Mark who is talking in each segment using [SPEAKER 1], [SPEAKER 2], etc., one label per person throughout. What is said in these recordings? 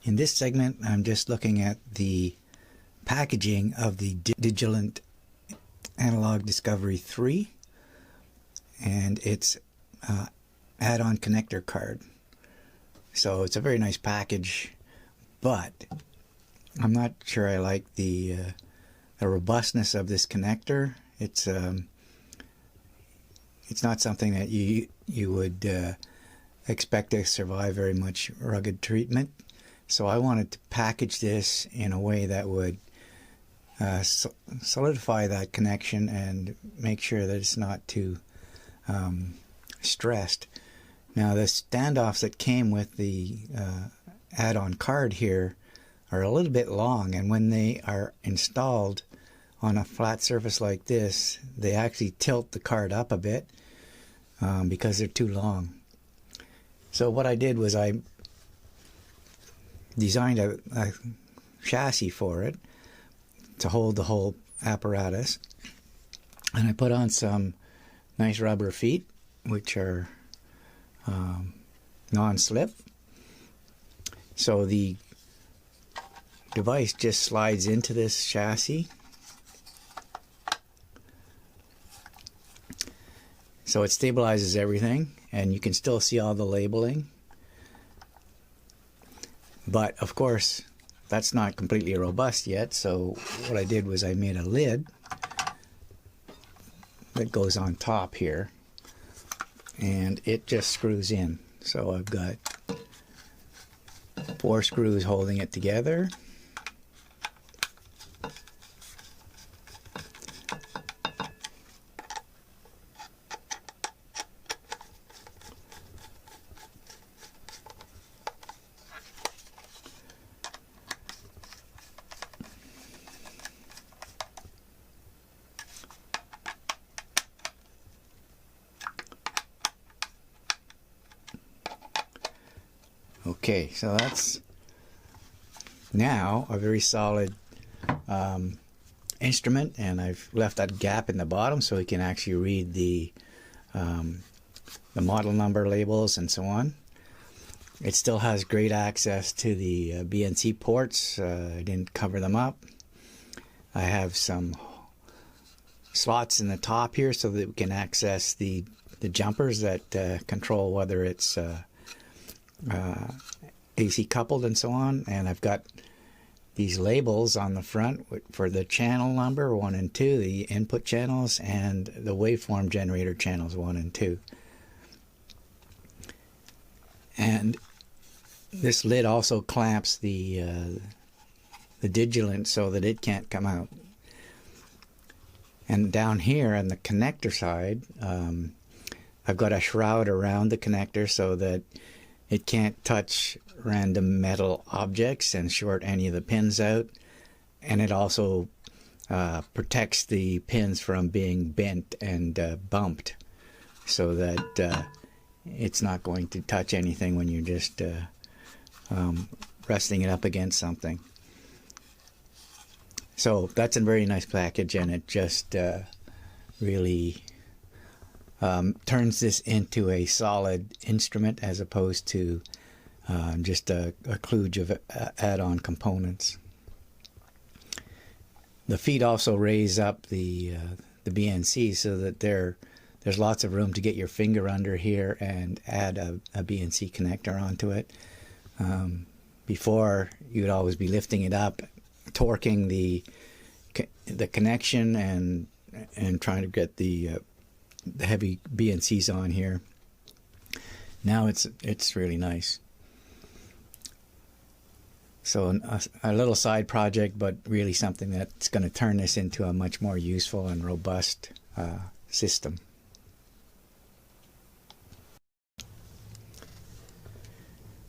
[SPEAKER 1] In this segment, I'm just looking at the packaging of the Digilant Analog Discovery 3 and its add-on connector card. So it's a very nice package, but I'm not sure I like the robustness of this connector. It's not something that you would expect to survive very much rugged treatment. So I wanted to package this in a way that would solidify that connection and make sure that it's not too stressed. Now the standoffs that came with the add-on card here are a little bit long, and when they are installed on a flat surface like this, they actually tilt the card up a bit because they're too long. So what I did was I designed a chassis for it to hold the whole apparatus, and I put on some nice rubber feet which are non-slip, so the device just slides into this chassis. So it stabilizes everything, and you can still see all the labeling. But of course, that's not completely robust yet, so what I did was I made a lid that goes on top here, and it just screws in. So I've got 4 screws holding it together. Okay, so that's now a very solid instrument, and I've left that gap in the bottom so we can actually read the model number labels and so on. It still has great access to the BNC ports. I didn't cover them up. I have some slots in the top here so that we can access the jumpers that control whether it's AC coupled and so on, and I've got these labels on the front for the channel number 1 and 2, the input channels, and the waveform generator channels 1 and 2. And this lid also clamps the Digilant so that it can't come out. And down here on the connector side, I've got a shroud around the connector so that it can't touch random metal objects and short any of the pins out. And it also protects the pins from being bent and bumped, so that it's not going to touch anything when you're just resting it up against something. So that's a very nice package, and it just really turns this into a solid instrument as opposed to just a kludge of add-on components. The feet also raise up the BNC so that there's lots of room to get your finger under here and add a BNC connector onto it. Before, you'd always be lifting it up, torquing the connection and trying to get the heavy BNCs on here. Now it's really nice. So a little side project, but really something that's going to turn this into a much more useful and robust system.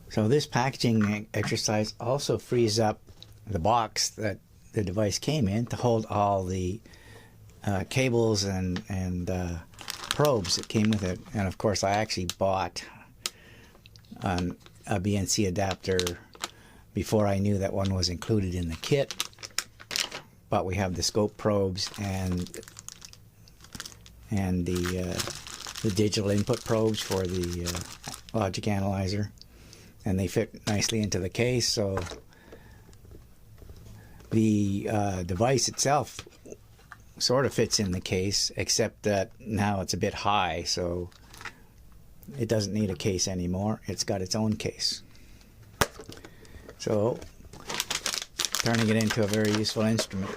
[SPEAKER 1] So this packaging exercise also frees up the box that the device came in to hold all the cables and probes that came with it. And of course I actually bought a BNC adapter before I knew that one was included in the kit. But we have the scope probes and the digital input probes for the logic analyzer. and they fit nicely into the case. So the device itself sort of fits in the case, except that now it's a bit high, so it doesn't need a case anymore. It's got its own case. So turning it into a very useful instrument.